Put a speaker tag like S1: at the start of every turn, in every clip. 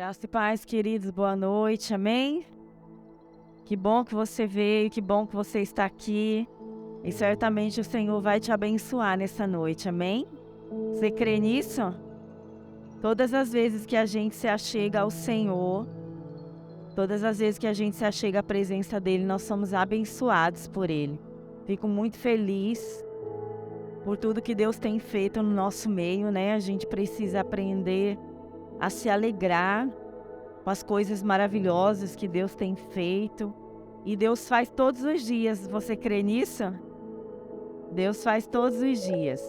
S1: Graça e paz, queridos, boa noite, amém? Que bom que você veio, que bom que você está aqui. E certamente o Senhor vai te abençoar nessa noite, amém? Você crê nisso? Todas as vezes que a gente se achega ao Senhor, todas as vezes que a gente se achega à presença dEle, nós somos abençoados por Ele. Fico muito feliz por tudo que Deus tem feito no nosso meio, né? A gente precisa aprender a se alegrar com as coisas maravilhosas que Deus tem feito. E Deus faz todos os dias. Você crê nisso? Deus faz todos os dias.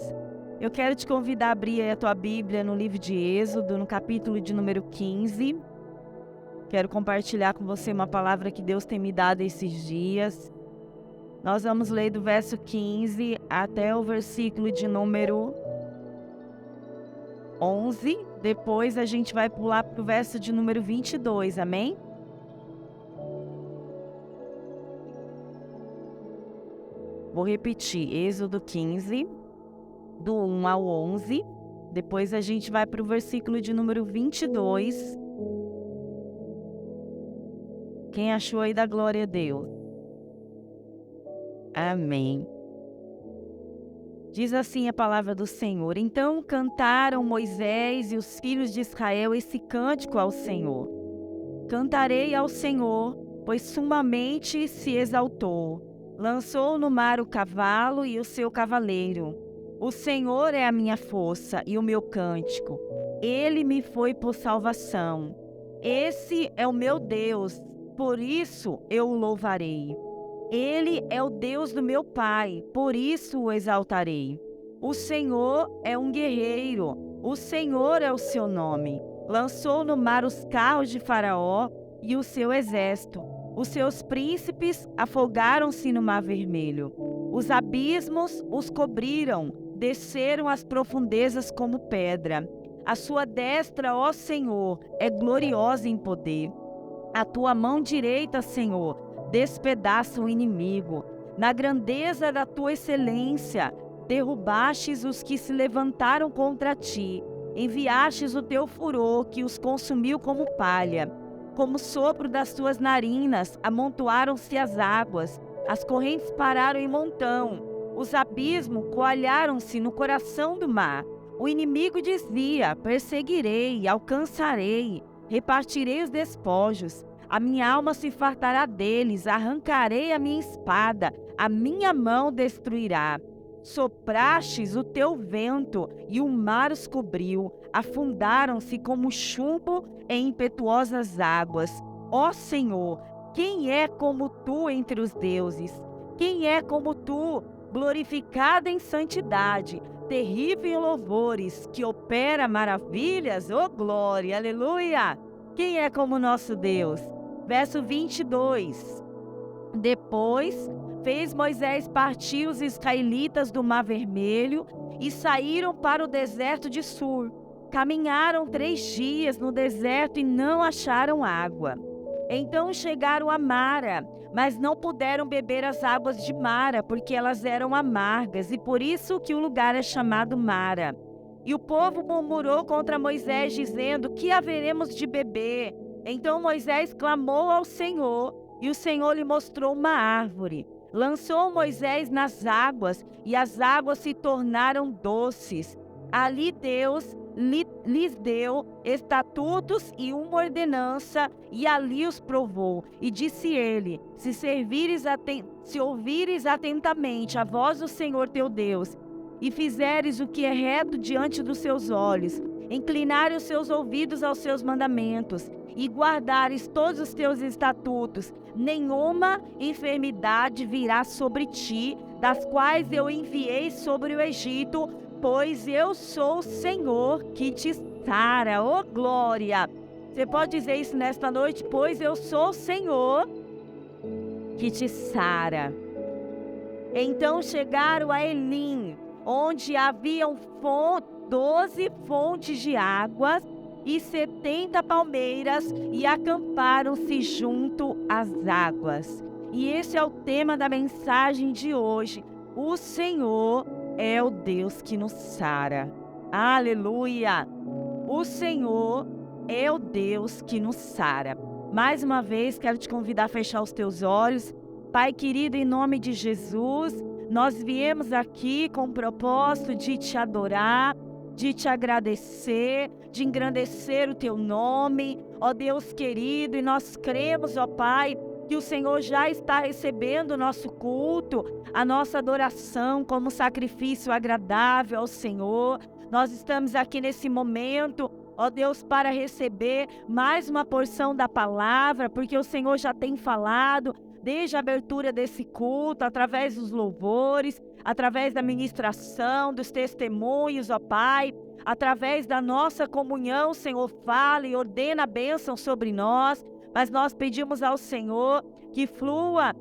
S1: Eu quero te convidar a abrir a tua Bíblia no livro de Êxodo, no capítulo de número 15. Quero compartilhar com você uma palavra que Deus tem me dado esses dias. Nós vamos ler do verso 15 até o versículo de número 11. Depois a gente vai pular para o verso de número 22, amém? Vou repetir, Êxodo 15, do 1 ao 11. Depois a gente vai para o versículo de número 22. Quem achou aí, dá glória a Deus. Amém. Diz assim a palavra do Senhor: Então cantaram Moisés e os filhos de Israel esse cântico ao Senhor. Cantarei ao Senhor, pois sumamente se exaltou. Lançou no mar o cavalo e o seu cavaleiro. O Senhor é a minha força e o meu cântico. Ele me foi por salvação. Esse é o meu Deus, por isso eu o louvarei. Ele é o Deus do meu pai, por isso o exaltarei. O Senhor é um guerreiro, o Senhor é o seu nome. Lançou no mar os carros de Faraó e o seu exército. Os seus príncipes afogaram-se no mar vermelho. Os abismos os cobriram, desceram às profundezas como pedra. A sua destra, ó Senhor, é gloriosa em poder. A tua mão direita, Senhor, despedaça o inimigo. Na grandeza da tua excelência, derrubastes os que se levantaram contra ti. Enviastes o teu furor, que os consumiu como palha. Como sopro das tuas narinas, amontoaram-se as águas. As correntes pararam em montão. Os abismos coalharam-se no coração do mar. O inimigo dizia: perseguirei, alcançarei, repartirei os despojos. A minha alma se fartará deles, arrancarei a minha espada, a minha mão destruirá. Soprastes o teu vento e o mar os cobriu, afundaram-se como chumbo em impetuosas águas. Ó Senhor, quem é como tu entre os deuses? Quem é como tu, glorificado em santidade, terrível em louvores, que opera maravilhas? Ó glória, aleluia! Quem é como nosso Deus? Verso 22. Depois fez Moisés partir os israelitas do Mar Vermelho e saíram para o deserto de Sur. Caminharam 3 dias no deserto e não acharam água. Então chegaram a Mara, mas não puderam beber as águas de Mara, porque elas eram amargas, e por isso que o lugar é chamado Mara. E o povo murmurou contra Moisés, dizendo: que haveremos de beber? Então Moisés clamou ao Senhor, e o Senhor lhe mostrou uma árvore. Lançou Moisés nas águas, e as águas se tornaram doces. Ali Deus lhes deu estatutos e uma ordenança, e ali os provou. E disse ele: se ouvires atentamente a voz do Senhor teu Deus, e fizeres o que é reto diante dos seus olhos, inclinares os seus ouvidos aos seus mandamentos, e guardares todos os teus estatutos, nenhuma enfermidade virá sobre ti, das quais eu enviei sobre o Egito, pois eu sou o Senhor que te sara. Ô glória! Você pode dizer isso nesta noite? Pois eu sou o Senhor que te sara. Então chegaram a Elim, onde haviam 12 fontes de águas e 70 palmeiras, e acamparam-se junto às águas. E esse é o tema da mensagem de hoje. O Senhor é o Deus que nos sara. Aleluia! O Senhor é o Deus que nos sara. Mais uma vez, quero te convidar a fechar os teus olhos. Pai querido, em nome de Jesus, nós viemos aqui com o propósito de te adorar, de te agradecer, de engrandecer o teu nome, ó Deus querido, e nós cremos, ó Pai, que o Senhor já está recebendo o nosso culto, a nossa adoração como sacrifício agradável ao Senhor. Nós estamos aqui nesse momento, ó Deus, para receber mais uma porção da palavra, porque o Senhor já tem falado desde a abertura desse culto, através dos louvores, através da ministração, dos testemunhos, ó Pai, através da nossa comunhão. O Senhor fala e ordena a bênção sobre nós, mas nós pedimos ao Senhor que flua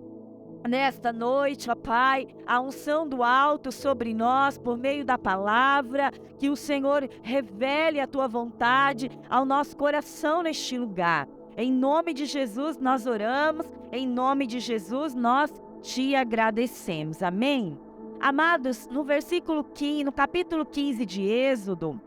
S1: nesta noite, ó Pai, a unção do alto sobre nós por meio da palavra, que o Senhor revele a Tua vontade ao nosso coração neste lugar. Em nome de Jesus nós oramos, em nome de Jesus nós te agradecemos. Amém? Amados, no capítulo 15 de Êxodo,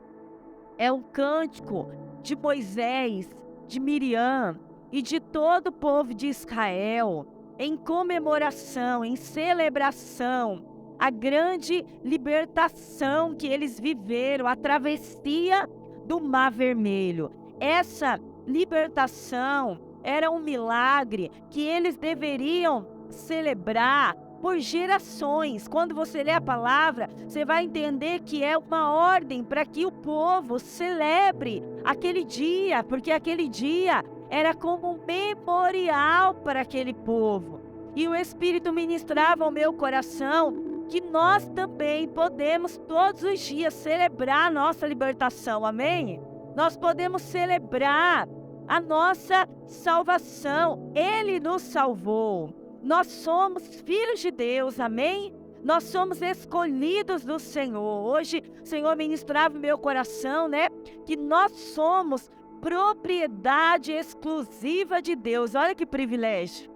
S1: é um cântico de Moisés, de Miriam e de todo o povo de Israel, em comemoração, em celebração, a grande libertação que eles viveram, a travessia do Mar Vermelho. Essa libertação era um milagre que eles deveriam celebrar por gerações. Quando você lê a palavra, você vai entender que é uma ordem para que o povo celebre aquele dia, porque aquele dia era como um memorial para aquele povo. E o Espírito ministrava ao meu coração que nós também podemos todos os dias celebrar a nossa libertação, amém? Nós podemos celebrar a nossa salvação. Ele nos salvou. Nós somos filhos de Deus, amém? Nós somos escolhidos do Senhor. Hoje o Senhor ministrava no meu coração, né? Que nós somos propriedade exclusiva de Deus. Olha que privilégio.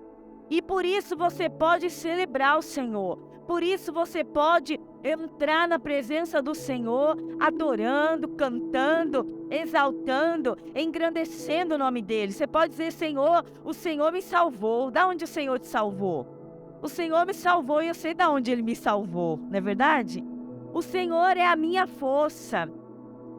S1: E por isso você pode celebrar o Senhor. Por isso você pode entrar na presença do Senhor, adorando, cantando, exaltando, engrandecendo o nome dEle. Você pode dizer: Senhor, o Senhor me salvou. Da onde o Senhor te salvou? O Senhor me salvou e eu sei da onde Ele me salvou, não é verdade? O Senhor é a minha força.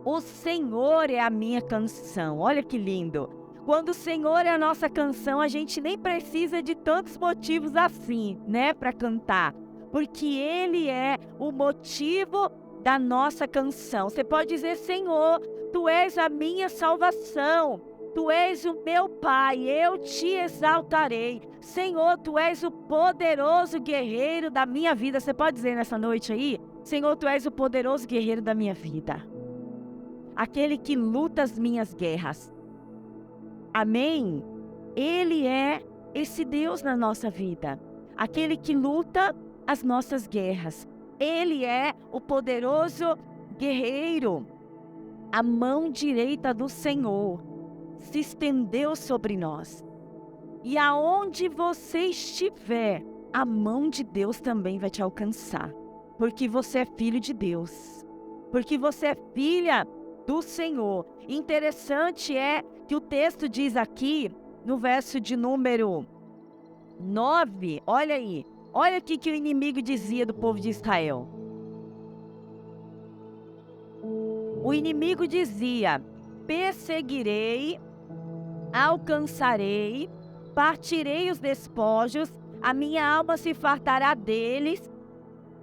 S1: O Senhor é a minha canção. Olha que lindo. Quando o Senhor é a nossa canção, a gente nem precisa de tantos motivos assim, né, para cantar. Porque Ele é o motivo da nossa canção. Você pode dizer: Senhor, Tu és a minha salvação. Tu és o meu Pai, eu te exaltarei. Senhor, Tu és o poderoso guerreiro da minha vida. Você pode dizer nessa noite aí: Senhor, Tu és o poderoso guerreiro da minha vida. Aquele que luta as minhas guerras. Amém? Ele é esse Deus na nossa vida. Aquele que luta as nossas guerras. Ele é o poderoso guerreiro. A mão direita do Senhor se estendeu sobre nós. E aonde você estiver, a mão de Deus também vai te alcançar. Porque você é filho de Deus. Porque você é filha do Senhor. Interessante é que o texto diz aqui, no verso de número 9, olha aí. Olha o que o inimigo dizia do povo de Israel. O inimigo dizia: perseguirei, alcançarei, partirei os despojos, a minha alma se fartará deles,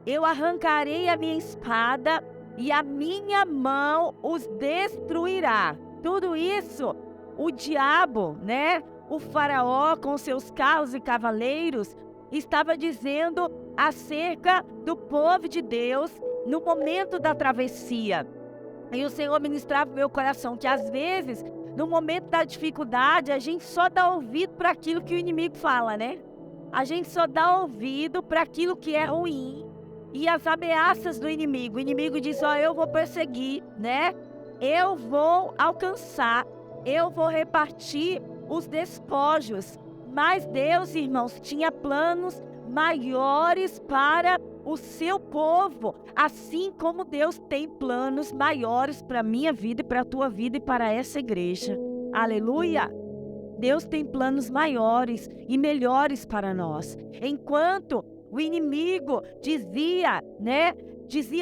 S1: eu arrancarei a minha espada e a minha mão os destruirá. Tudo isso, o diabo, né? O faraó com seus carros e cavaleiros, estava dizendo acerca do povo de Deus no momento da travessia. E o Senhor ministrava no meu coração que às vezes, no momento da dificuldade, a gente só dá ouvido para aquilo que o inimigo fala, né? A gente só dá ouvido para aquilo que é ruim e as ameaças do inimigo. O inimigo diz: ó, eu vou perseguir, né? Eu vou alcançar, eu vou repartir os despojos. Mas Deus, irmãos, tinha planos maiores para o seu povo, assim como Deus tem planos maiores para a minha vida e para a tua vida e para essa igreja. Aleluia! Deus tem planos maiores e melhores para nós. Enquanto o inimigo dizia,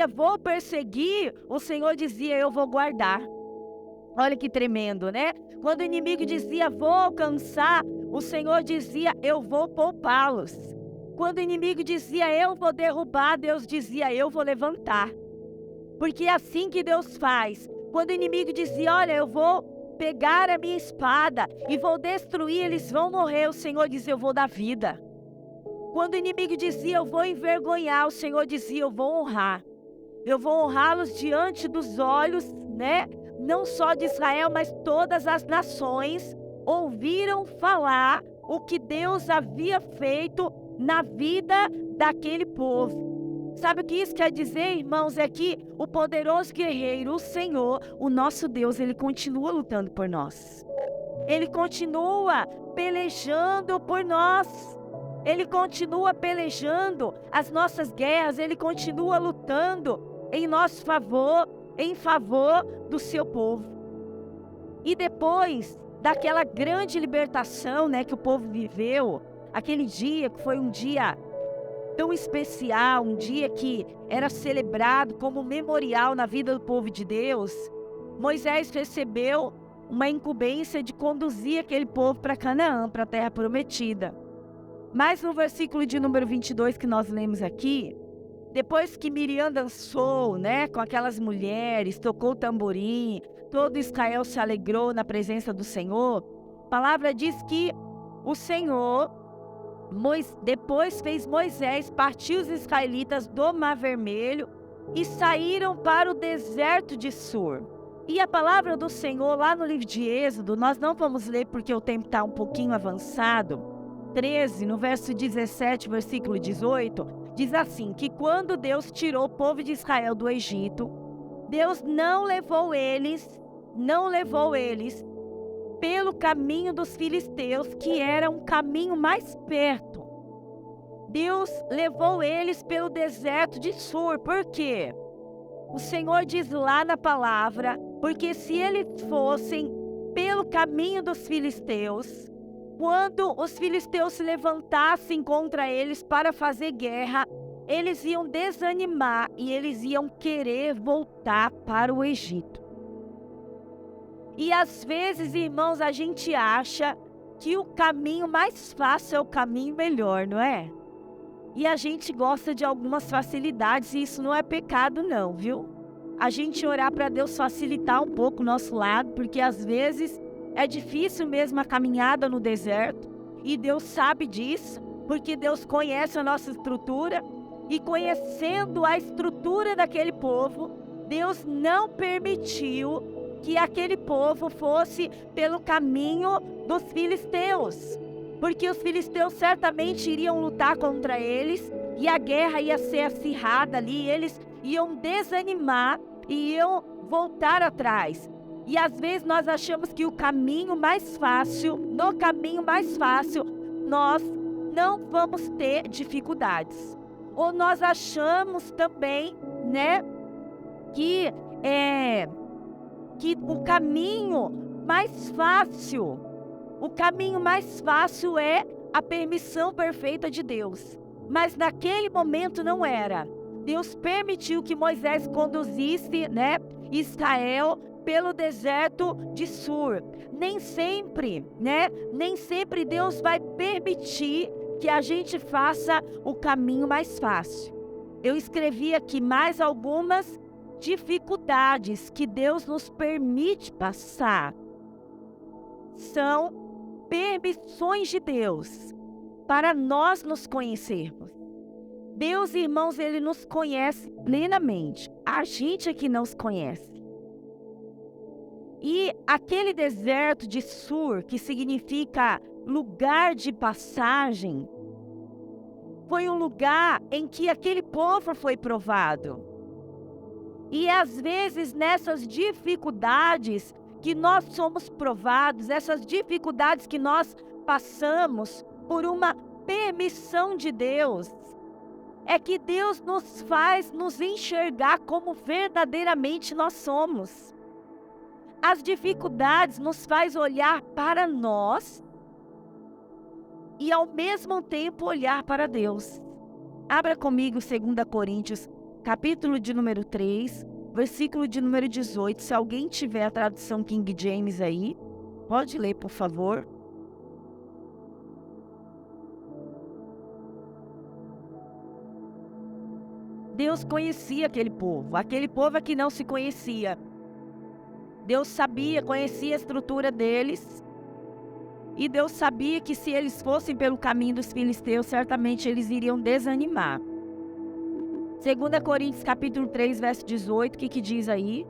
S1: vou perseguir, o Senhor dizia, eu vou guardar. Olha que tremendo, né? Quando o inimigo dizia, vou alcançar, o Senhor dizia, eu vou poupá-los. Quando o inimigo dizia, eu vou derrubar, Deus dizia, eu vou levantar. Porque é assim que Deus faz. Quando o inimigo dizia, olha, eu vou pegar a minha espada e vou destruir, eles vão morrer, o Senhor dizia, eu vou dar vida. Quando o inimigo dizia, eu vou envergonhar, o Senhor dizia, eu vou honrar. Eu vou honrá-los diante dos olhos, não só de Israel, mas todas as nações ouviram falar o que Deus havia feito na vida daquele povo. Sabe o que isso quer dizer, irmãos? É que o poderoso guerreiro, o Senhor, o nosso Deus, Ele continua lutando por nós. Ele continua pelejando por nós. Ele continua pelejando as nossas guerras. Ele continua lutando em nosso favor, em favor do seu povo. E depois daquela grande libertação, que o povo viveu, aquele dia que foi um dia tão especial, um dia que era celebrado como memorial na vida do povo de Deus, Moisés recebeu uma incumbência de conduzir aquele povo para Canaã, para a terra prometida. Mas no versículo de número 22 que nós lemos aqui, depois que Miriam dançou, com aquelas mulheres, tocou o tamborim, todo Israel se alegrou na presença do Senhor, a palavra diz que o Senhor depois fez Moisés partir os israelitas do Mar Vermelho e saíram para o deserto de Sur. E a palavra do Senhor lá no livro de Êxodo, nós não vamos ler porque o tempo está um pouquinho avançado, 13, no verso 17, versículo 18, diz assim, que quando Deus tirou o povo de Israel do Egito, Deus não levou eles pelo caminho dos filisteus, que era um caminho mais perto. Deus levou eles pelo deserto de Sur. Por quê? O Senhor diz lá na palavra, porque se eles fossem pelo caminho dos filisteus, quando os filisteus se levantassem contra eles para fazer guerra, eles iam desanimar e eles iam querer voltar para o Egito. E às vezes, irmãos, a gente acha que o caminho mais fácil é o caminho melhor, não é? E a gente gosta de algumas facilidades e isso não é pecado não, viu? A gente orar para Deus facilitar um pouco o nosso lado, porque às vezes é difícil mesmo a caminhada no deserto. E Deus sabe disso, porque Deus conhece a nossa estrutura. E conhecendo a estrutura daquele povo, Deus não permitiu que aquele povo fosse pelo caminho dos filisteus, porque os filisteus certamente iriam lutar contra eles e a guerra ia ser acirrada ali, eles iam desanimar e iam voltar atrás. E às vezes nós achamos que no caminho mais fácil, nós não vamos ter dificuldades. Ou nós achamos também, que o caminho mais fácil é a permissão perfeita de Deus. Mas naquele momento não era. Deus permitiu que Moisés conduzisse, Israel pelo deserto de Sur. Nem sempre Deus vai permitir que a gente faça o caminho mais fácil. Eu escrevi aqui mais algumas dificuldades que Deus nos permite passar. São permissões de Deus para nós nos conhecermos. Deus, irmãos, Ele nos conhece plenamente. A gente é que não se conhece. E aquele deserto de Sur, que significa lugar de passagem, foi um lugar em que aquele povo foi provado. E às vezes nessas dificuldades que nós somos provados, essas dificuldades que nós passamos por uma permissão de Deus, é que Deus nos faz nos enxergar como verdadeiramente nós somos. As dificuldades nos faz olhar para nós e ao mesmo tempo olhar para Deus. Abra comigo 2 Coríntios, capítulo de número 3, versículo de número 18. Se alguém tiver a tradução King James aí, pode ler, por favor. Deus conhecia aquele povo é que não se conhecia. Deus sabia, conhecia a estrutura deles. E Deus sabia que se eles fossem pelo caminho dos filisteus, certamente eles iriam desanimar. 2 Coríntios capítulo 3, verso 18, o que diz aí?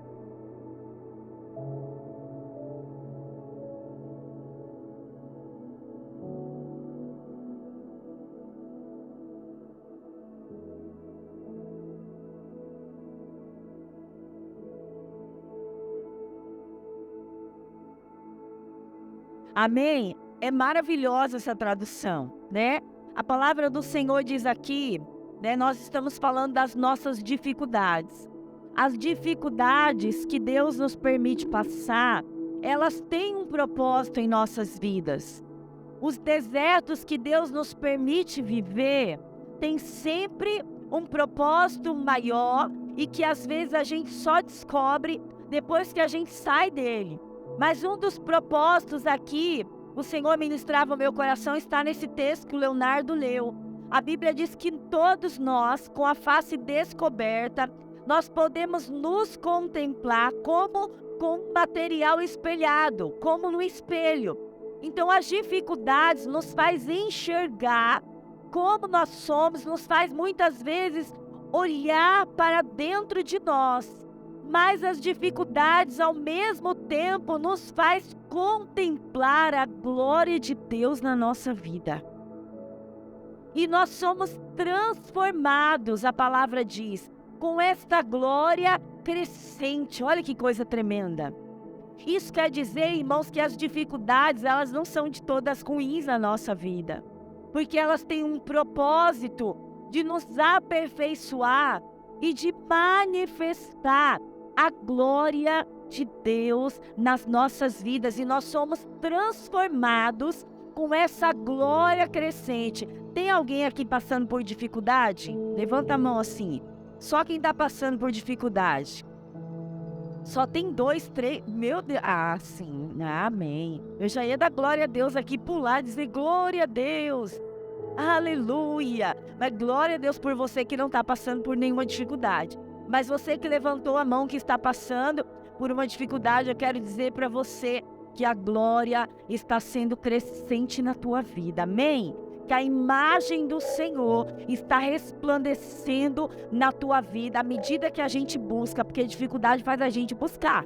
S1: Amém? É maravilhosa essa tradução, né? A palavra do Senhor diz aqui, né? Nós estamos falando das nossas dificuldades. As dificuldades que Deus nos permite passar, elas têm um propósito em nossas vidas. Os desertos que Deus nos permite viver, têm sempre um propósito maior e que às vezes a gente só descobre depois que a gente sai dele. Mas um dos propósitos aqui, o Senhor ministrava o meu coração, está nesse texto que o Leonardo leu. A Bíblia diz que todos nós, com a face descoberta, nós podemos nos contemplar como com material espelhado, como no espelho. Então as dificuldades nos faz enxergar como nós somos, nos faz muitas vezes olhar para dentro de nós. Mas as dificuldades, ao mesmo tempo, nos faz contemplar a glória de Deus na nossa vida. E nós somos transformados, a palavra diz, com esta glória crescente. Olha que coisa tremenda. Isso quer dizer, irmãos, que as dificuldades, elas não são de todas ruins na nossa vida. Porque elas têm um propósito de nos aperfeiçoar e de manifestar a glória de Deus nas nossas vidas, e nós somos transformados com essa glória crescente. Tem alguém aqui passando por dificuldade? Levanta a mão assim. Só quem está passando por dificuldade. Só tem 2, 3. Meu Deus. Ah, sim. Amém. Eu já ia dar glória a Deus aqui, pular, dizer glória a Deus. Aleluia. Mas glória a Deus por você que não está passando por nenhuma dificuldade. Mas você que levantou a mão, que está passando por uma dificuldade, eu quero dizer para você que a glória está sendo crescente na tua vida. Amém? Que a imagem do Senhor está resplandecendo na tua vida à medida que a gente busca, porque dificuldade faz a gente buscar.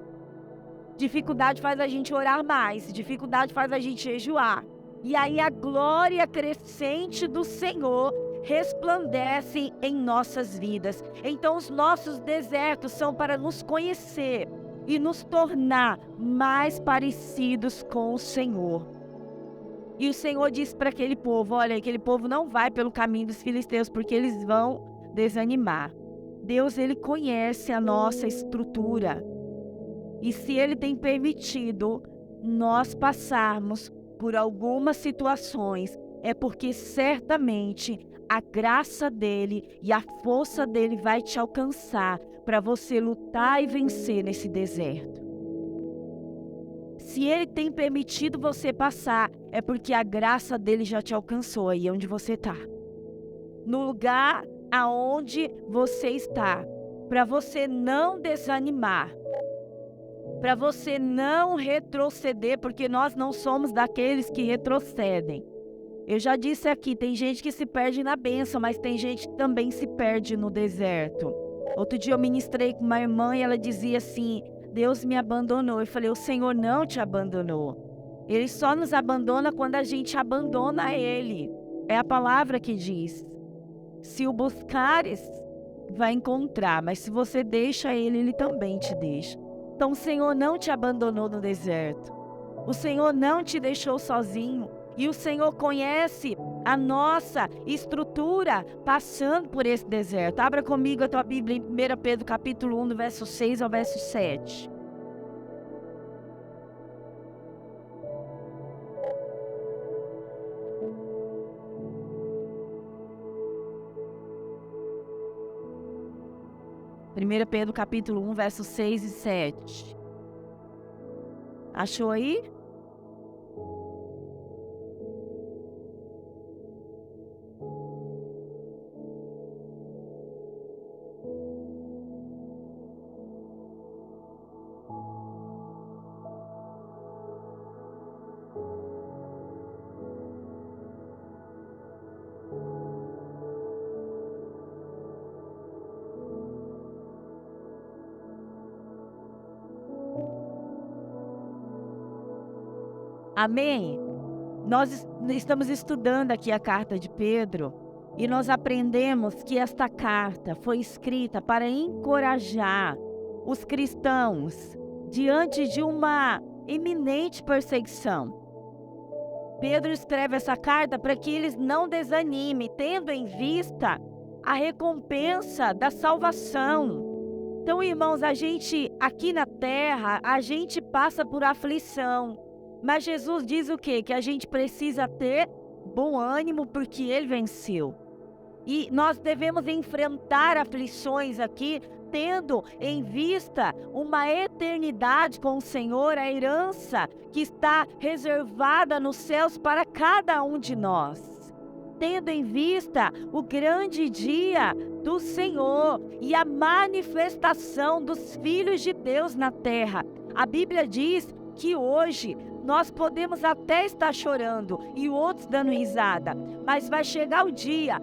S1: Dificuldade faz a gente orar mais. Dificuldade faz a gente jejuar. E aí a glória crescente do Senhor resplandece em nossas vidas. Então os nossos desertos são para nos conhecer e nos tornar mais parecidos com o Senhor. E o Senhor disse para aquele povo, olha, aquele povo não vai pelo caminho dos filisteus, porque eles vão desanimar. Deus, Ele conhece a nossa estrutura. E se Ele tem permitido nós passarmos por algumas situações, é porque certamente a graça dEle e a força dEle vai te alcançar para você lutar e vencer nesse deserto. Se Ele tem permitido você passar, é porque a graça dEle já te alcançou aí onde você está. No lugar aonde você está, para você não desanimar, para você não retroceder, porque nós não somos daqueles que retrocedem. Eu já disse aqui, tem gente que se perde na bênção, mas tem gente que também se perde no deserto. Outro dia eu ministrei com uma irmã e ela dizia assim, Deus me abandonou. Eu falei, o Senhor não te abandonou. Ele só nos abandona quando a gente abandona Ele. É a palavra que diz. Se o buscares, vai encontrar, mas se você deixa Ele, Ele também te deixa. Então o Senhor não te abandonou no deserto. O Senhor não te deixou sozinho. E o Senhor conhece a nossa estrutura passando por esse deserto. Abra comigo a tua Bíblia em 1 Pedro capítulo 1, do verso 6 ao verso 7. 1 Pedro capítulo 1, versos 6 e 7. Achou aí? Amém? Nós estamos estudando aqui a carta de Pedro e nós aprendemos que esta carta foi escrita para encorajar os cristãos diante de uma iminente perseguição. Pedro escreve essa carta para que eles não desanimem, tendo em vista a recompensa da salvação. Então, irmãos, a gente aqui na terra, a gente passa por aflição. Mas Jesus diz o quê? Que a gente precisa ter bom ânimo porque Ele venceu. E nós devemos enfrentar aflições aqui, tendo em vista uma eternidade com o Senhor, a herança que está reservada nos céus para cada um de nós. Tendo em vista o grande dia do Senhor e a manifestação dos filhos de Deus na terra. A Bíblia diz que hoje nós podemos até estar chorando e outros dando risada, mas vai chegar o dia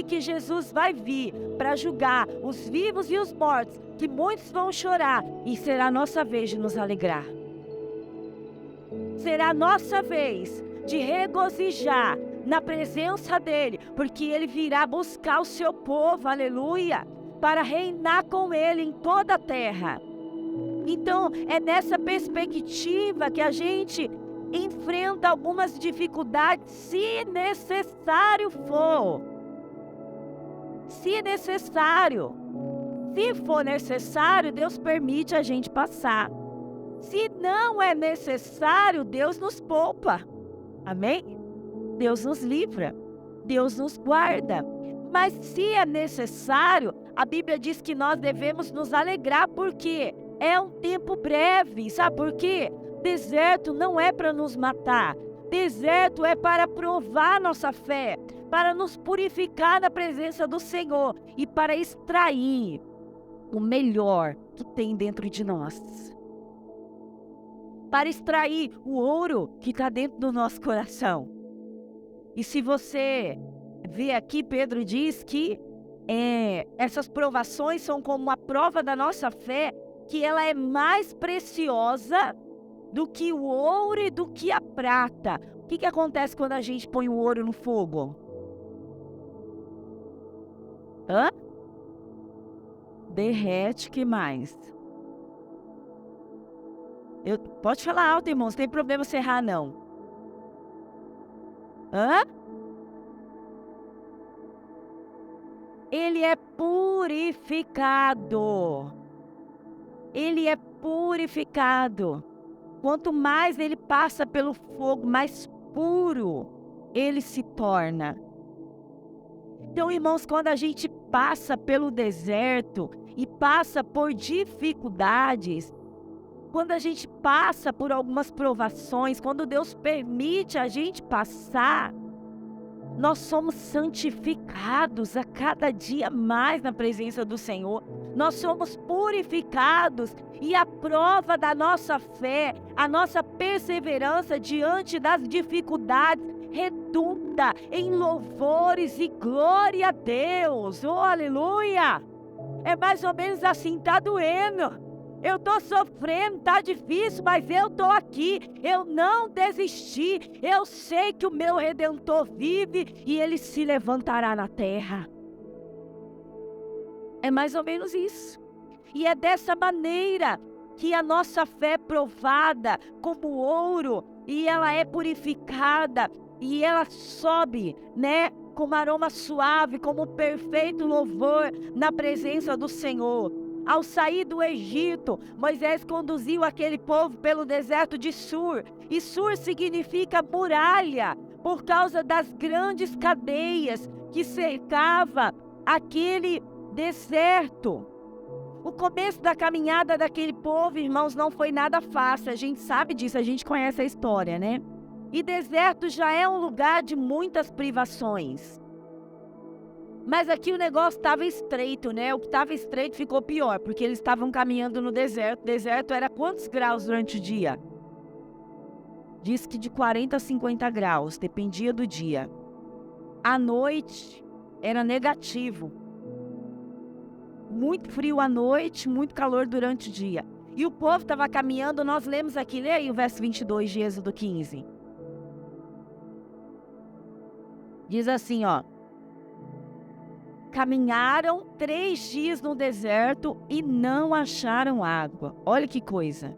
S1: que Jesus vai vir para julgar os vivos e os mortos, que muitos vão chorar, e será a nossa vez de nos alegrar. Será a nossa vez de regozijar na presença dEle, porque Ele virá buscar o seu povo, aleluia, para reinar com Ele em toda a terra. Então, é nessa perspectiva que a gente enfrenta algumas dificuldades, se necessário for. Se necessário. Se for necessário, Deus permite a gente passar. Se não é necessário, Deus nos poupa. Amém? Deus nos livra. Deus nos guarda. Mas se é necessário, a Bíblia diz que nós devemos nos alegrar, porque é um tempo breve. Sabe por quê? Deserto não é para nos matar. Deserto é para provar nossa fé, para nos purificar na presença do Senhor e para extrair o melhor que tem dentro de nós. Para extrair o ouro que está dentro do nosso coração. E se você vê aqui, Pedro diz que essas provações são como uma prova da nossa fé, que ela é mais preciosa do que o ouro e do que a prata. O que acontece quando a gente põe o ouro no fogo? Derrete, que mais? Pode falar alto, irmão, não tem problema você errar, não. Ele é purificado. Ele é purificado. Quanto mais ele passa pelo fogo, mais puro ele se torna. Então, irmãos, quando a gente passa pelo deserto e passa por dificuldades, quando a gente passa por algumas provações, quando Deus permite a gente passar, nós somos santificados a cada dia mais na presença do Senhor. Nós somos purificados e a prova da nossa fé, a nossa perseverança diante das dificuldades redunda em louvores e glória a Deus. Oh, aleluia! É mais ou menos assim, tá doendo. Eu estou sofrendo, está difícil, mas eu estou aqui. Eu não desisti. Eu sei que o meu Redentor vive e Ele se levantará na terra. É mais ou menos isso. E é dessa maneira que a nossa fé é provada como ouro, e ela é purificada, e ela sobe, né? Como aroma suave, como perfeito louvor na presença do Senhor. Ao sair do Egito, Moisés conduziu aquele povo pelo deserto de Sur. E Sur significa muralha, por causa das grandes cadeias que cercava aquele deserto. O começo da caminhada daquele povo, irmãos, não foi nada fácil. A gente sabe disso, a gente conhece a história, né? E deserto já é um lugar de muitas privações. Mas aqui o negócio estava estreito, né? O que estava estreito ficou pior, porque eles estavam caminhando no deserto. O deserto era quantos graus durante o dia? Diz que de 40 a 50 graus, dependia do dia. À noite era negativo. Muito frio à noite, muito calor durante o dia. E o povo estava caminhando, nós lemos aqui, lê aí o verso 22 de Êxodo 15. Diz assim, ó. Caminharam 3 dias no deserto e não acharam água. Olha que coisa.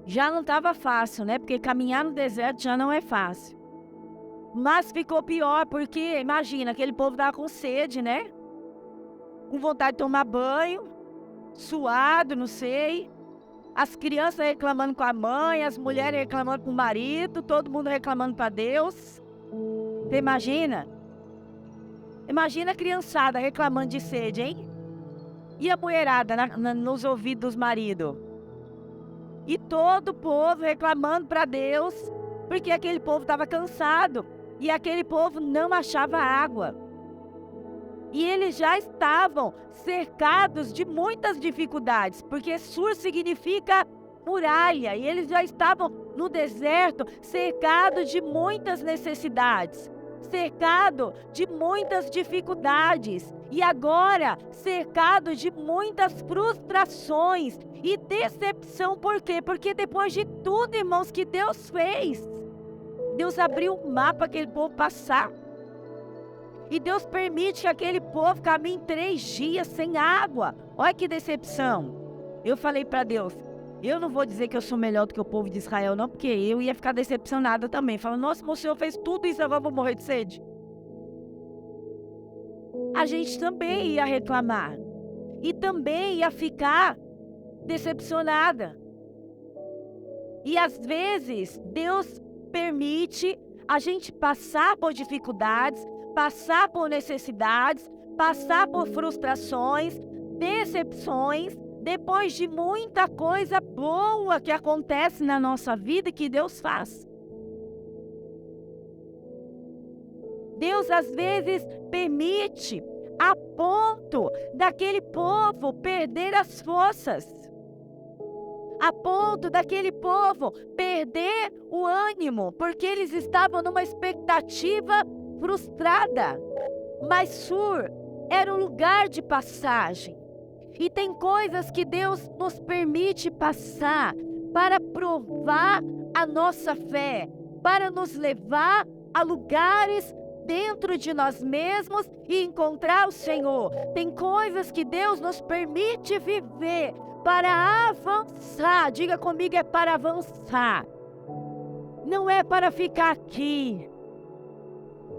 S1: Já não estava fácil, né? Porque caminhar no deserto já não é fácil. Mas ficou pior, porque, imagina, aquele povo estava com sede, né? Com vontade de tomar banho, suado, não sei. As crianças reclamando com a mãe, as mulheres reclamando com o marido, todo mundo reclamando para Deus. Você imagina? Imagina a criançada reclamando de sede, hein? E a mulherada nos ouvidos dos maridos. E todo o povo reclamando para Deus, porque aquele povo estava cansado. E aquele povo não achava água. E eles já estavam cercados de muitas dificuldades, porque Sur significa muralha. E eles já estavam no deserto, cercados de muitas necessidades, cercado de muitas dificuldades. E agora, cercado de muitas frustrações e decepção. Por quê? Porque depois de tudo, irmãos, que Deus fez, Deus abriu o mar para aquele povo passar. E Deus permite que aquele povo caminhe 3 dias sem água. Olha que decepção. Eu falei para Deus, eu não vou dizer que eu sou melhor do que o povo de Israel, não, porque eu ia ficar decepcionada também. Falando, nossa, o Senhor fez tudo isso, agora eu vou morrer de sede. A gente também ia reclamar. E também ia ficar decepcionada. E às vezes, Deus permite a gente passar por dificuldades, passar por necessidades, passar por frustrações, decepções, depois de muita coisa boa que acontece na nossa vida e que Deus faz. Deus às vezes permite a ponto daquele povo perder as forças, a ponto daquele povo perder o ânimo, porque eles estavam numa expectativa frustrada. Mas Sur era um lugar de passagem. E tem coisas que Deus nos permite passar para provar a nossa fé, para nos levar a lugares dentro de nós mesmos e encontrar o Senhor. Tem coisas que Deus nos permite viver para avançar. Diga comigo, é para avançar. Não é para ficar aqui.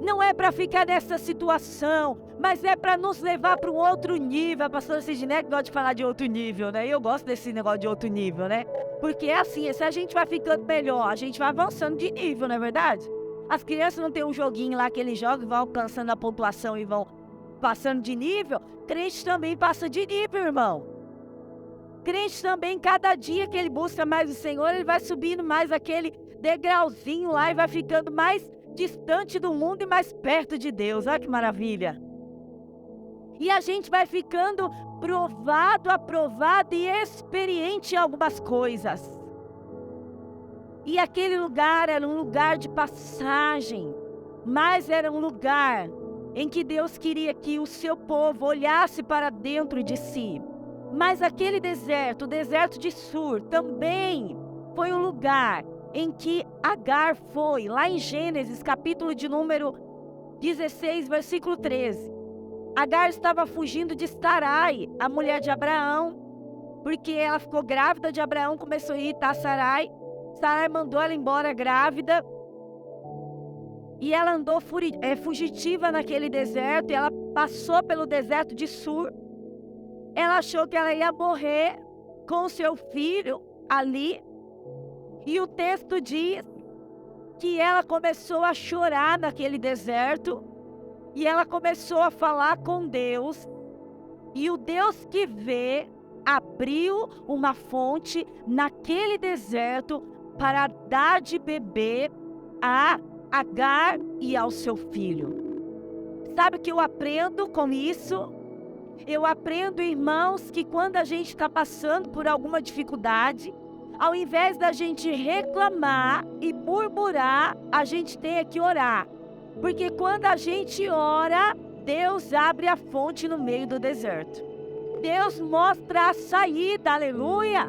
S1: Não é para ficar nessa situação, mas é para nos levar para um outro nível. A pastora Sidney gosta de falar de outro nível, né? E eu gosto desse negócio de outro nível, né? Porque é assim, se a gente vai ficando melhor, a gente vai avançando de nível, não é verdade? As crianças não têm um joguinho lá que eles jogam e vão alcançando a pontuação e vão passando de nível. Crente também passa de nível, irmão. Crente também, cada dia que ele busca mais o Senhor, ele vai subindo mais aquele degrauzinho lá e vai ficando mais distante do mundo e mais perto de Deus. Olha que maravilha. E a gente vai ficando provado, aprovado e experiente em algumas coisas. E aquele lugar era um lugar de passagem, mas era um lugar em que Deus queria que o seu povo olhasse para dentro de si. Mas aquele deserto, o deserto de Sur, também foi um lugar em que Agar foi, lá em Gênesis, capítulo de número 16, versículo 13. Agar estava fugindo de Sarai, a mulher de Abraão, porque ela ficou grávida de Abraão, começou a irritar Sarai. Sarai mandou ela embora grávida. E ela andou fugitiva naquele deserto, e ela passou pelo deserto de Sur. Ela achou que ela ia morrer com seu filho ali. E o texto diz que ela começou a chorar naquele deserto. E ela começou a falar com Deus. E o Deus que vê abriu uma fonte naquele deserto para dar de beber a Agar e ao seu filho. Sabe o que eu aprendo com isso? Eu aprendo, irmãos, que quando a gente está passando por alguma dificuldade, ao invés da gente reclamar e murmurar, a gente tem que orar. Porque quando a gente ora, Deus abre a fonte no meio do deserto. Deus mostra a saída, aleluia.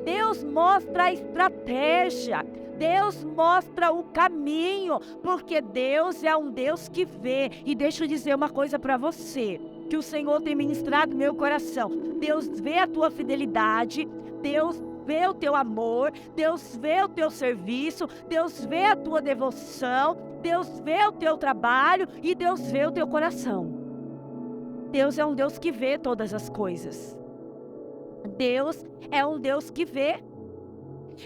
S1: Deus mostra a estratégia. Deus mostra o caminho, porque Deus é um Deus que vê. E deixa eu dizer uma coisa para você, que o Senhor tem ministrado no meu coração. Deus vê a tua fidelidade, Deus vê o teu amor, Deus vê o teu serviço, Deus vê a tua devoção, Deus vê o teu trabalho e Deus vê o teu coração. Deus é um Deus que vê todas as coisas. Deus é um Deus que vê.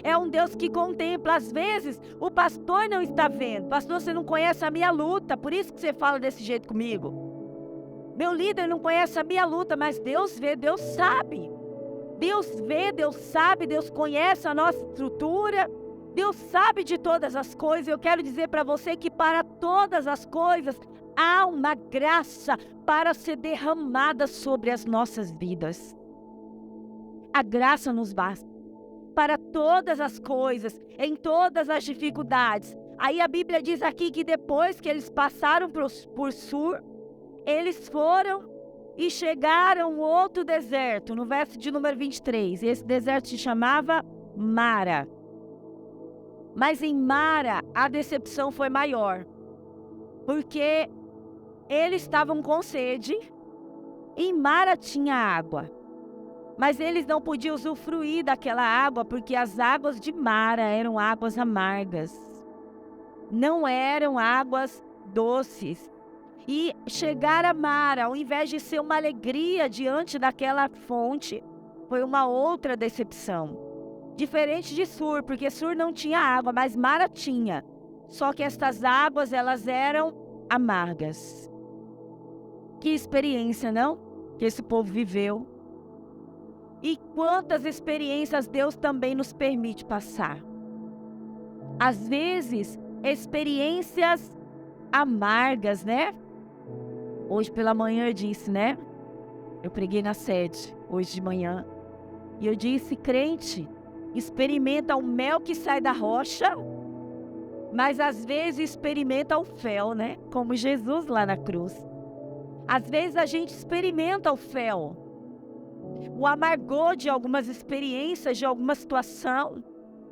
S1: É um Deus que contempla. Às vezes, o pastor não está vendo. Pastor, você não conhece a minha luta, por isso que você fala desse jeito comigo. Meu líder não conhece a minha luta, mas Deus vê, Deus sabe. Deus vê, Deus sabe, Deus conhece a nossa estrutura. Deus sabe de todas as coisas. Eu quero dizer para você que para todas as coisas há uma graça para ser derramada sobre as nossas vidas. A graça nos basta para todas as coisas, em todas as dificuldades. Aí a Bíblia diz aqui que depois que eles passaram por Sur, eles foram e chegaram a outro deserto, no verso de número 23. Esse deserto se chamava Mara. Mas em Mara, a decepção foi maior, porque eles estavam com sede, em Mara tinha água. Mas eles não podiam usufruir daquela água, porque as águas de Mara eram águas amargas. Não eram águas doces. E chegar a Mara, ao invés de ser uma alegria diante daquela fonte, foi uma outra decepção. Diferente de Sur, porque Sur não tinha água, mas Mara tinha. Só que estas águas, elas eram amargas. Que experiência, não? Que esse povo viveu. E quantas experiências Deus também nos permite passar. Às vezes, experiências amargas, né? Hoje pela manhã eu disse, né? Eu preguei na sede, hoje de manhã. E eu disse, crente, experimenta o mel que sai da rocha, mas às vezes experimenta o fel, né? Como Jesus lá na cruz. Às vezes a gente experimenta o fel. O amargor de algumas experiências, de alguma situação,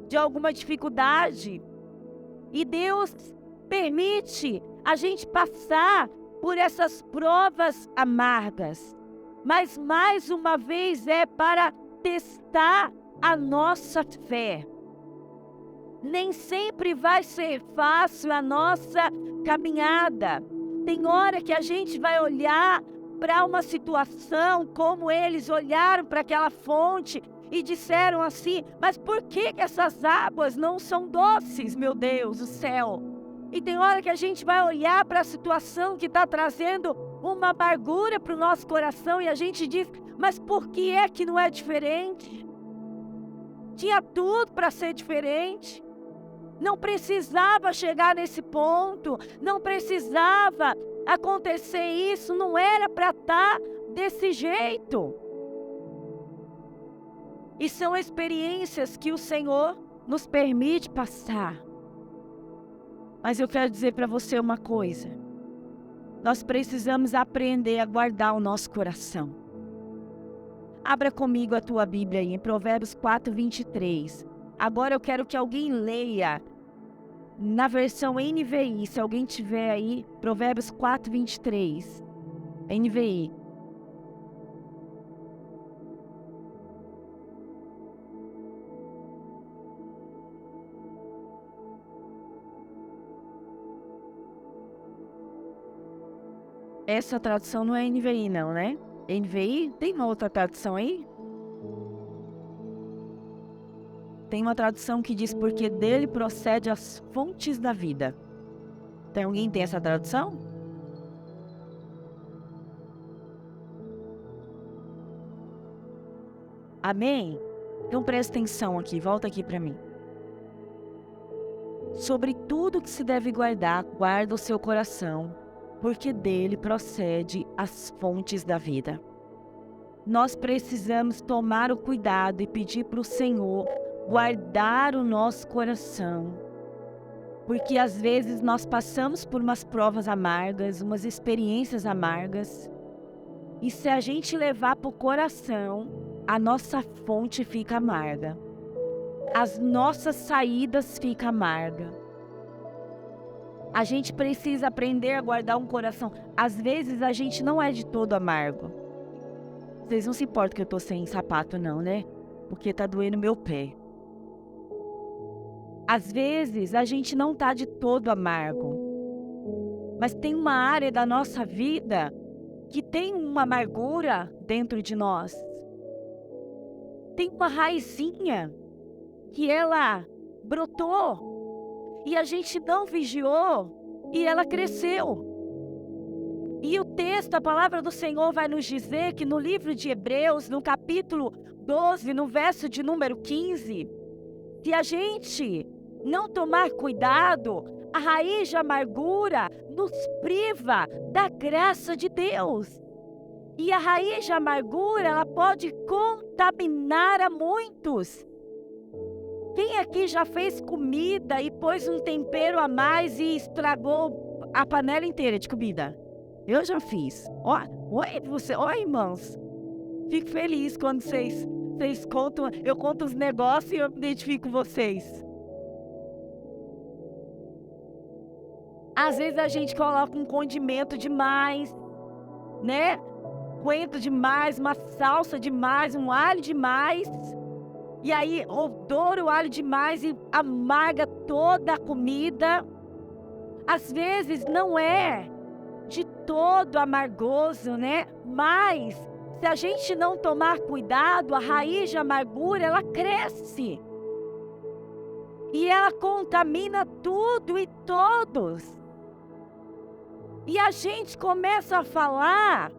S1: de alguma dificuldade. E Deus permite a gente passar por essas provas amargas. Mas mais uma vez é para testar a nossa fé. Nem sempre vai ser fácil a nossa caminhada. Tem hora que a gente vai olhar para uma situação, como eles olharam para aquela fonte e disseram assim, mas por que essas águas não são doces, meu Deus do céu? E tem hora que a gente vai olhar para a situação que está trazendo uma amargura para o nosso coração e a gente diz, mas por que é que não é diferente? Tinha tudo para ser diferente. Não precisava chegar nesse ponto, não precisava acontecer isso, não era para estar desse jeito. E são experiências que o Senhor nos permite passar. Mas eu quero dizer para você uma coisa. Nós precisamos aprender a guardar o nosso coração. Abra comigo a tua Bíblia aí, em Provérbios 4:23. Agora eu quero que alguém leia na versão NVI, se alguém tiver aí, Provérbios 4:23, NVI. Essa tradução não é NVI não, né? NVI? Tem uma outra tradução aí? Tem uma tradução que diz, porque dele procede as fontes da vida. Tem alguém que tem essa tradução? Amém? Então presta atenção aqui, volta aqui para mim. Sobre tudo que se deve guardar, guarda o seu coração, porque dele procede as fontes da vida. Nós precisamos tomar o cuidado e pedir para o Senhor guardar o nosso coração. Porque às vezes nós passamos por umas provas amargas, umas experiências amargas. E se a gente levar para o coração, a nossa fonte fica amarga. As nossas saídas ficam amargas. A gente precisa aprender a guardar um coração. Às vezes a gente não é de todo amargo. Vocês não se importam que eu tô sem sapato não, né? Porque tá doendo meu pé. Às vezes a gente não tá de todo amargo. Mas tem uma área da nossa vida que tem uma amargura dentro de nós. Tem uma raizinha que ela brotou e a gente não vigiou e ela cresceu. E o texto, a palavra do Senhor vai nos dizer que no livro de Hebreus, no capítulo 12, no verso de número 15, se a gente não tomar cuidado, a raiz de amargura nos priva da graça de Deus. E a raiz de amargura, ela pode contaminar a muitos. Quem aqui já fez comida e pôs um tempero a mais e estragou a panela inteira de comida? Eu já fiz. Oi, irmãos. Fico feliz quando vocês contam, eu conto os negócios e eu me identifico com vocês. Às vezes a gente coloca um condimento demais, né? Coentro demais, uma salsa demais, um alho demais. E aí odora o alho demais e amarga toda a comida. Às vezes não é de todo amargoso, né? Mas se a gente não tomar cuidado, a raiz de amargura, ela cresce. E ela contamina tudo e todos. E a gente começa a falar,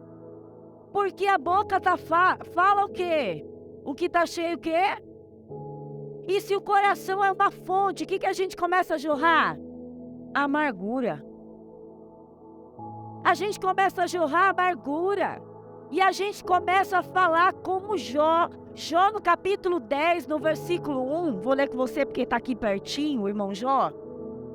S1: porque a boca fala o quê? O que está cheio o quê? E se o coração é uma fonte, o que a gente começa a jorrar? Amargura. A gente começa a jorrar amargura. E a gente começa a falar como Jó. Jó no capítulo 10, no versículo 1. Vou ler com você porque está aqui pertinho, o irmão Jó.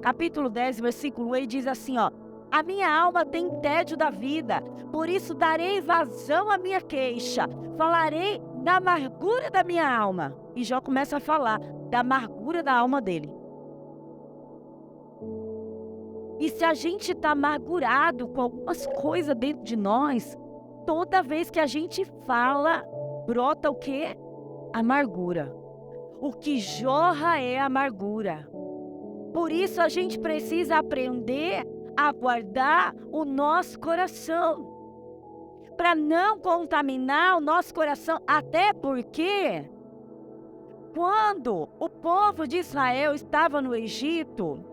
S1: Capítulo 10, versículo 1, ele diz assim, ó. A minha alma tem tédio da vida, por isso darei vazão à minha queixa. Falarei da amargura da minha alma. E Jó começa a falar da amargura da alma dele. E se a gente está amargurado com algumas coisas dentro de nós, toda vez que a gente fala, brota o quê? Amargura. O que jorra é amargura. Por isso a gente precisa aprender a guardar o nosso coração. Para não contaminar o nosso coração. Até porque, quando o povo de Israel estava no Egito,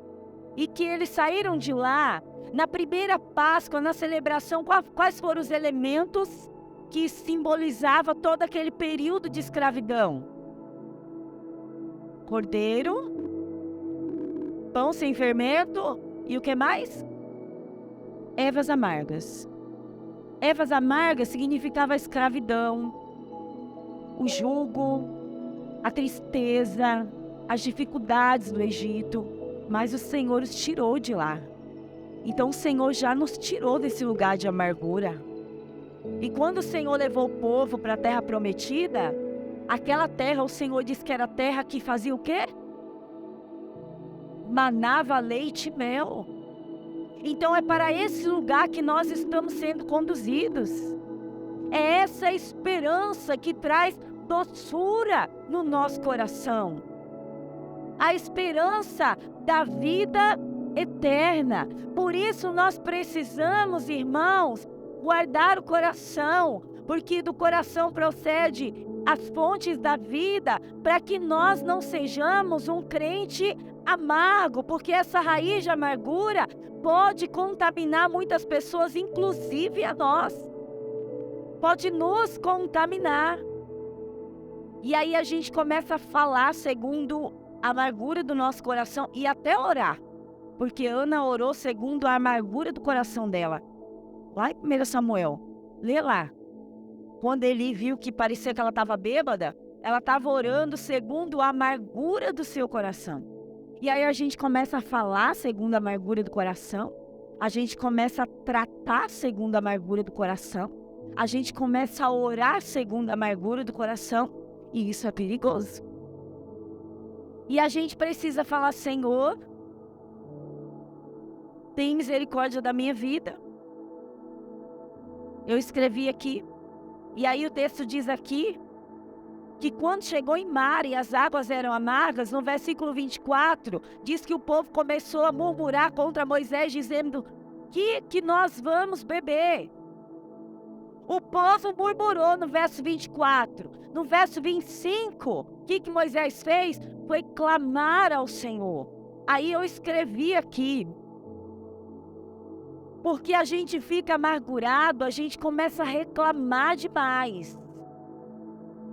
S1: e que eles saíram de lá, na primeira Páscoa, na celebração, quais foram os elementos que simbolizavam todo aquele período de escravidão? Cordeiro, pão sem fermento e o que mais? Ervas amargas. Ervas amargas significava a escravidão, o jugo, a tristeza, as dificuldades do Egito. Mas o Senhor os tirou de lá. Então o Senhor já nos tirou desse lugar de amargura. E quando o Senhor levou o povo para a terra prometida, aquela terra, o Senhor disse que era a terra que fazia o quê? Manava leite e mel. Então é para esse lugar que nós estamos sendo conduzidos. É essa esperança que traz doçura no nosso coração. A esperança da vida eterna. Por isso nós precisamos, irmãos, guardar o coração, porque do coração procede as fontes da vida, para que nós não sejamos um crente amargo, porque essa raiz de amargura pode contaminar muitas pessoas, inclusive a nós. Pode nos contaminar. E aí a gente começa a falar segundo a amargura do nosso coração e até orar. Porque Ana orou segundo a amargura do coração dela. Lá em 1 Samuel, lê lá. Quando Eli viu que parecia que ela estava bêbada, ela estava orando segundo a amargura do seu coração. E aí a gente começa a falar segundo a amargura do coração. A gente começa a tratar segundo a amargura do coração. A gente começa a orar segundo a amargura do coração. E isso é perigoso. E a gente precisa falar: Senhor, tem misericórdia da minha vida. Eu escrevi aqui. E aí o texto diz aqui que quando chegou em Mara e as águas eram amargas, no versículo 24, diz que o povo começou a murmurar contra Moisés, dizendo: que nós vamos beber? O povo murmurou no verso 24. No verso 25, o que Moisés fez? Foi clamar ao Senhor. Aí eu escrevi aqui: porque a gente fica amargurado, a gente começa a reclamar demais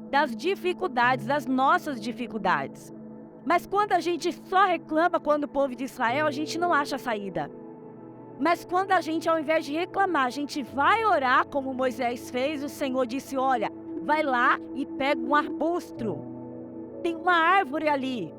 S1: das dificuldades, das nossas dificuldades. Mas quando a gente só reclama quando o povo de Israel, a gente não acha saída. Mas quando a gente, ao invés de reclamar, a gente vai orar como Moisés fez, o Senhor disse: olha, vai lá e pega um arbusto. Tem uma árvore ali.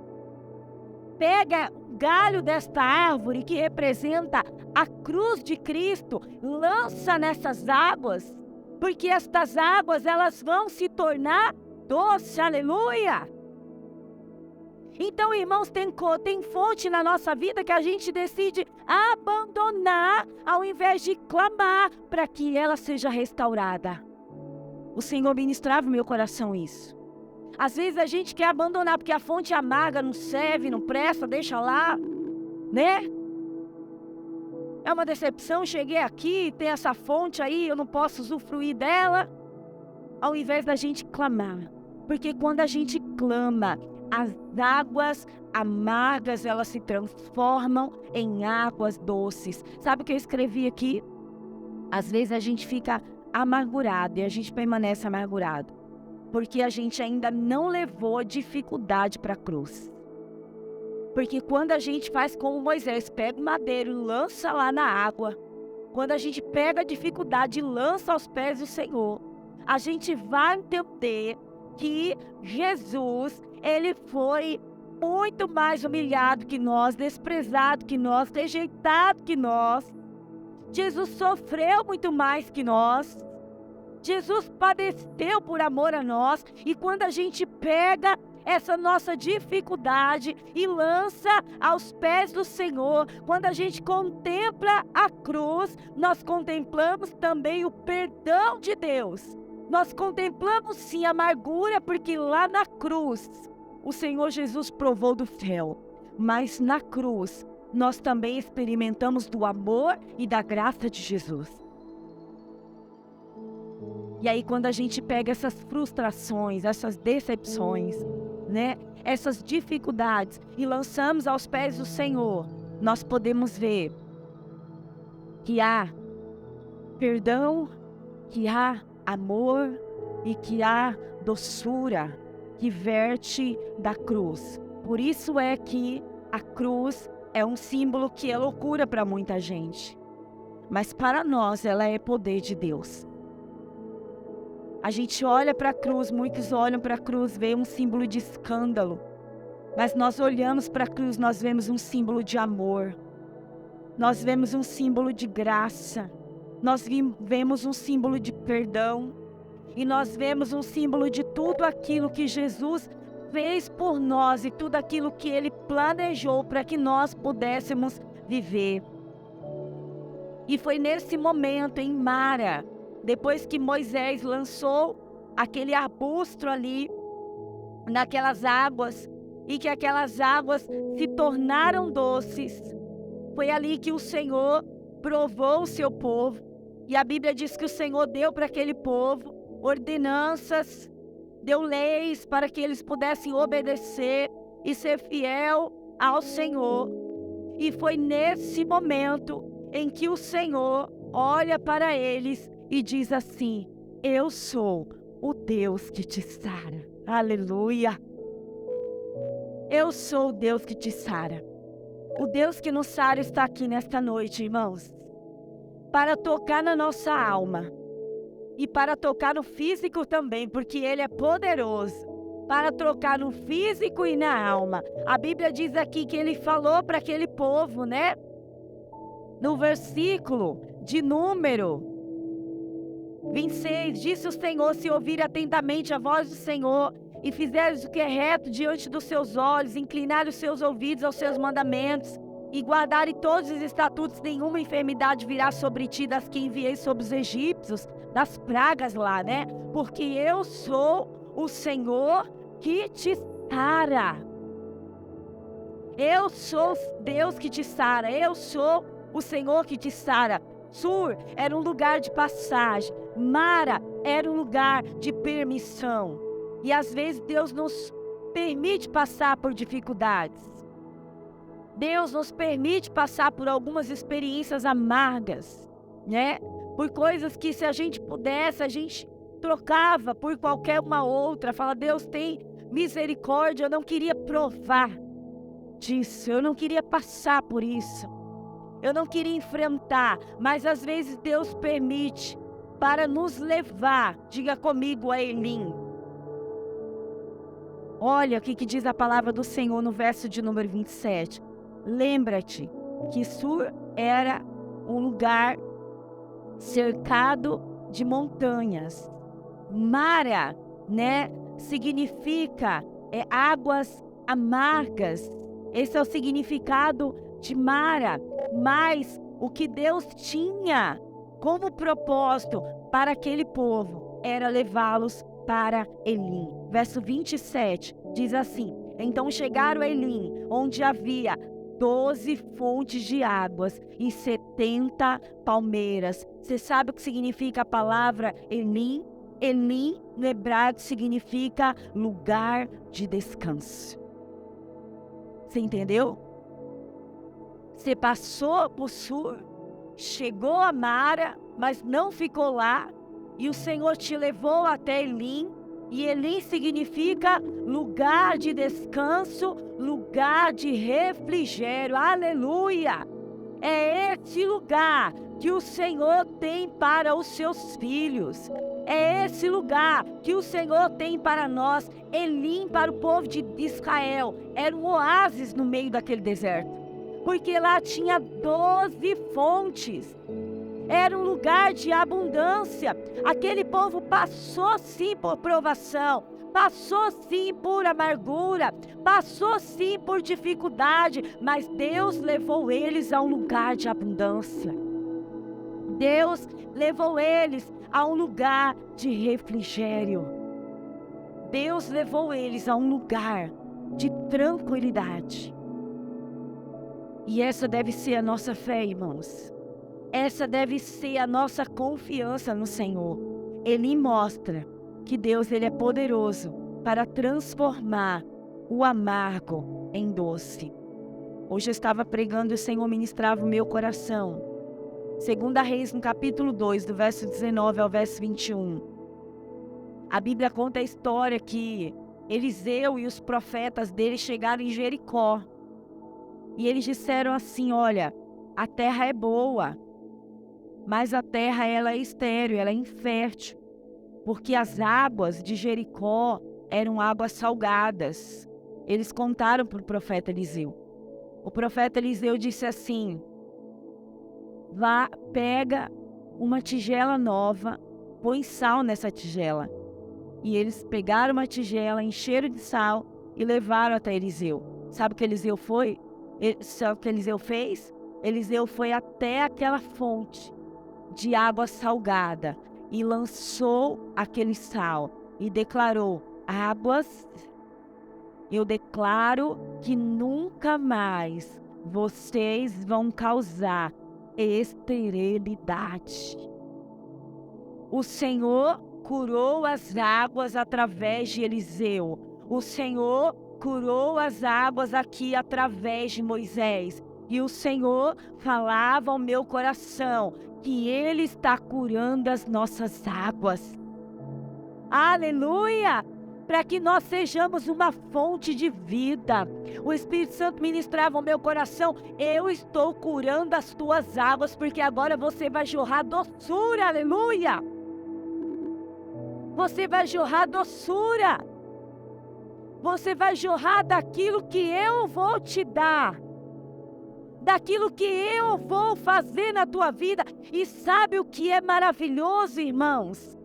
S1: Pega o galho desta árvore que representa a cruz de Cristo, lança nessas águas, porque estas águas elas vão se tornar doce, aleluia. Então, irmãos, tem fonte na nossa vida que a gente decide abandonar ao invés de clamar para que ela seja restaurada. O Senhor ministrava no meu coração isso. Às vezes a gente quer abandonar porque a fonte amarga não serve, não presta, deixa lá, né? É uma decepção, cheguei aqui, tem essa fonte aí, eu não posso usufruir dela. Ao invés da gente clamar. Porque quando a gente clama, as águas amargas, elas se transformam em águas doces. Sabe o que eu escrevi aqui? Às vezes a gente fica amargurado e a gente permanece amargurado. Porque a gente ainda não levou a dificuldade para a cruz. Porque quando a gente faz como Moisés, pega o madeiro e lança lá na água. Quando a gente pega a dificuldade e lança aos pés do Senhor, a gente vai entender que Jesus, ele foi muito mais humilhado que nós, desprezado que nós, rejeitado que nós. Jesus sofreu muito mais que nós. Jesus padeceu por amor a nós. E quando a gente pega essa nossa dificuldade e lança aos pés do Senhor, quando a gente contempla a cruz, nós contemplamos também o perdão de Deus. Nós contemplamos sim a amargura, porque lá na cruz o Senhor Jesus provou do céu, mas na cruz nós também experimentamos do amor e da graça de Jesus. E aí quando a gente pega essas frustrações, essas decepções, né, essas dificuldades e lançamos aos pés do Senhor, nós podemos ver que há perdão, que há amor e que há doçura que verte da cruz. Por isso é que a cruz é um símbolo que é loucura para muita gente, mas para nós ela é poder de Deus. A gente olha para a cruz, muitos olham para a cruz, veem um símbolo de escândalo. Mas nós olhamos para a cruz, nós vemos um símbolo de amor. Nós vemos um símbolo de graça. Nós vemos um símbolo de perdão. E nós vemos um símbolo de tudo aquilo que Jesus fez por nós e tudo aquilo que Ele planejou para que nós pudéssemos viver. E foi nesse momento, em Mara, depois que Moisés lançou aquele arbusto ali, naquelas águas, e que aquelas águas se tornaram doces, foi ali que o Senhor provou o seu povo. E a Bíblia diz que o Senhor deu para aquele povo ordenanças, deu leis para que eles pudessem obedecer e ser fiel ao Senhor. E foi nesse momento em que o Senhor olha para eles e diz assim: eu sou o Deus que te sara. Aleluia. Eu sou o Deus que te sara. O Deus que nos sara está aqui nesta noite, irmãos, para tocar na nossa alma e para tocar no físico também, porque Ele é poderoso para tocar no físico e na alma. A Bíblia diz aqui que Ele falou para aquele povo, né? No versículo de número 26, disse o Senhor: se ouvir atentamente a voz do Senhor e fizeres o que é reto diante dos seus olhos, inclinar os seus ouvidos aos seus mandamentos e guardarem todos os estatutos, nenhuma enfermidade virá sobre ti das que enviei sobre os egípcios, das pragas lá, né? Porque eu sou o Senhor que te sara. Eu sou Deus que te sara. Eu sou o Senhor que te sara. Sur era um lugar de passagem. Mara era um lugar de permissão. E às vezes Deus nos permite passar por dificuldades. Deus nos permite passar por algumas experiências amargas, né? Por coisas que, se a gente pudesse, a gente trocava por qualquer uma outra. Fala: Deus, tem misericórdia. Eu não queria provar disso. Eu não queria passar por isso. Eu não queria enfrentar. Mas às vezes Deus permite para nos levar. Diga comigo, a Elim. Olha o que diz a palavra do Senhor no verso de número 27. Lembra-te que Sur era um lugar cercado de montanhas. Mara, né, significa águas amargas. Esse é o significado de Mara. Mas o que Deus tinha como propósito para aquele povo era levá-los para Elim. Verso 27 diz assim: então chegaram a Elim, onde havia 12 fontes de águas e 70 palmeiras. Você sabe o que significa a palavra Elim? Elim, no hebraico, significa lugar de descanso. Você entendeu? Você passou por Sur, chegou a Mara, mas não ficou lá, e o Senhor te levou até Elim. E Elim significa lugar de descanso, lugar de refrigério. Aleluia! É esse lugar que o Senhor tem para os seus filhos. É esse lugar que o Senhor tem para nós. Elim, para o povo de Israel, era um oásis no meio daquele deserto, porque lá tinha 12 fontes. Era um lugar de abundância. Aquele povo passou sim por provação, passou sim por amargura, passou sim por dificuldade, mas Deus levou eles a um lugar de abundância. Deus levou eles a um lugar de refrigério. Deus levou eles a um lugar de tranquilidade. E essa deve ser a nossa fé, irmãos. Essa deve ser a nossa confiança no Senhor. Ele mostra que Deus, Ele é poderoso para transformar o amargo em doce. Hoje eu estava pregando e o Senhor ministrava o meu coração. 2 Reis, no capítulo 2, do verso 19 ao verso 21. A Bíblia conta a história que Eliseu e os profetas dele chegaram em Jericó. E eles disseram assim: olha, a terra é boa, mas a terra ela é estéril, ela é infértil, porque as águas de Jericó eram águas salgadas. Eles contaram para o profeta Eliseu. O profeta Eliseu disse assim: vá, pega uma tigela nova, põe sal nessa tigela. E eles pegaram uma tigela, encheram de sal e levaram até Eliseu. Sabe o que Eliseu foi? Sabe o que Eliseu fez? Eliseu foi até aquela fonte de água salgada e lançou aquele sal e declarou: águas, eu declaro que nunca mais vocês vão causar esterilidade. O Senhor curou as águas através de Eliseu. O Senhor curou as águas aqui através de Moisés. E o Senhor falava ao meu coração que Ele está curando as nossas águas. Aleluia! para que nós sejamos uma fonte de vida. O Espírito Santo ministrava ao meu coração: eu estou curando as tuas águas, porque agora você vai jorrar doçura, aleluia! Você vai jorrar doçura. Você vai jorrar daquilo que eu vou te dar, daquilo que eu vou fazer na tua vida. E sabe o que é maravilhoso, irmãos?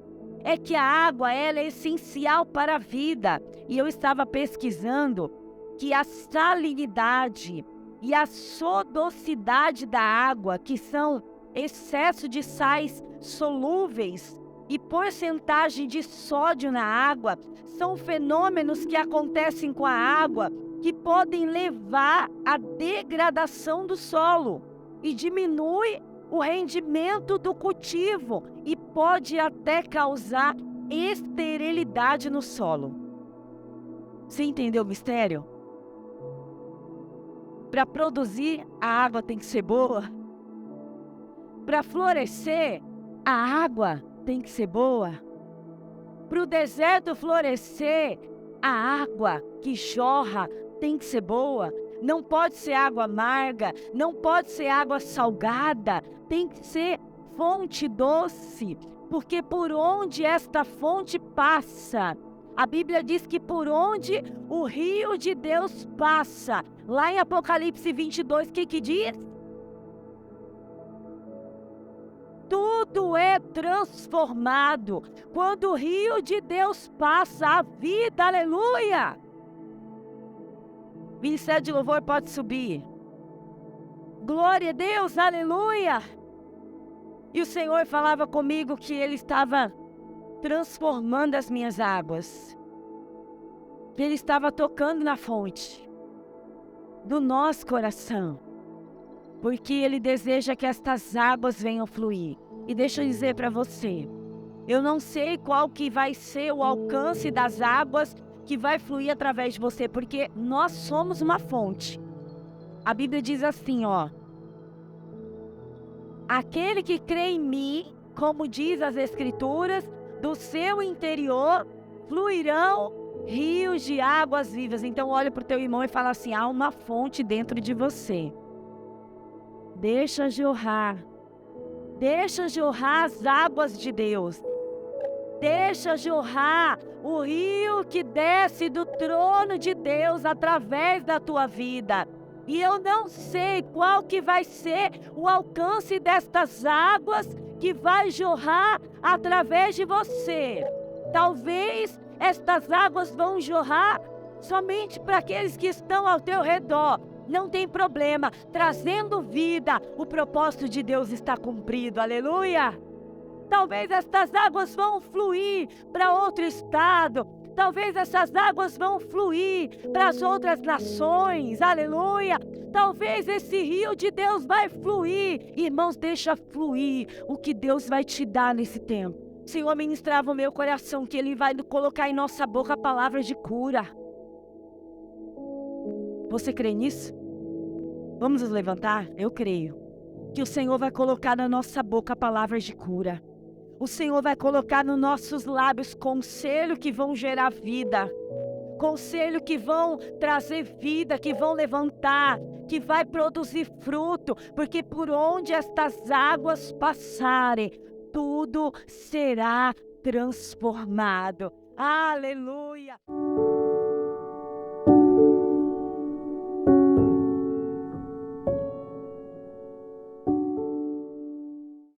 S1: É que a água, ela é essencial para a vida. E eu estava pesquisando que a salinidade e a sodocidade da água, que são excesso de sais solúveis e porcentagem de sódio na água, são fenômenos que acontecem com a água que podem levar à degradação do solo e diminui o rendimento do cultivo e pode até causar esterilidade no solo. Você entendeu o mistério? Para produzir, a água tem que ser boa. Para florescer, a água tem que ser boa. Para o deserto florescer, a água que jorra tem que ser boa. Não pode ser água amarga, não pode ser água salgada, tem que ser fonte doce, porque por onde esta fonte passa, a Bíblia diz que por onde o rio de Deus passa, lá em Apocalipse 22, o que diz? Tudo é transformado. Quando o rio de Deus passa, a vida, aleluia! Ministério de Louvor pode subir. Glória a Deus, aleluia! E o Senhor falava comigo que Ele estava transformando as minhas águas. Que Ele estava tocando na fonte do nosso coração. Porque Ele deseja que estas águas venham fluir. E deixa eu dizer para você, eu não sei qual que vai ser o alcance das águas que vai fluir através de você, porque nós somos uma fonte. A Bíblia diz assim, ó: aquele que crê em mim, como diz as Escrituras, do seu interior fluirão rios de águas vivas. Então olha para o teu irmão e fala assim: há uma fonte dentro de você. Deixa jorrar as águas de Deus. Deixa jorrar o rio que desce do trono de Deus através da tua vida. E eu não sei qual que vai ser o alcance destas águas que vai jorrar através de você. Talvez estas águas vão jorrar somente para aqueles que estão ao teu redor. Não tem problema, trazendo vida, o propósito de Deus está cumprido, aleluia! Talvez estas águas vão fluir para outro estado, talvez essas águas vão fluir para as outras nações, aleluia! Talvez esse rio de Deus vai fluir, irmãos, deixa fluir o que Deus vai te dar nesse tempo. O Senhor ministrava o meu coração que Ele vai colocar em nossa boca palavras de cura. Você crê nisso? Vamos nos levantar? Eu creio que o Senhor vai colocar na nossa boca palavras de cura. O Senhor vai colocar nos nossos lábios conselho que vão gerar vida. Conselho que vão trazer vida, que vão levantar, que vai produzir fruto. Porque por onde estas águas passarem, tudo será transformado. Aleluia!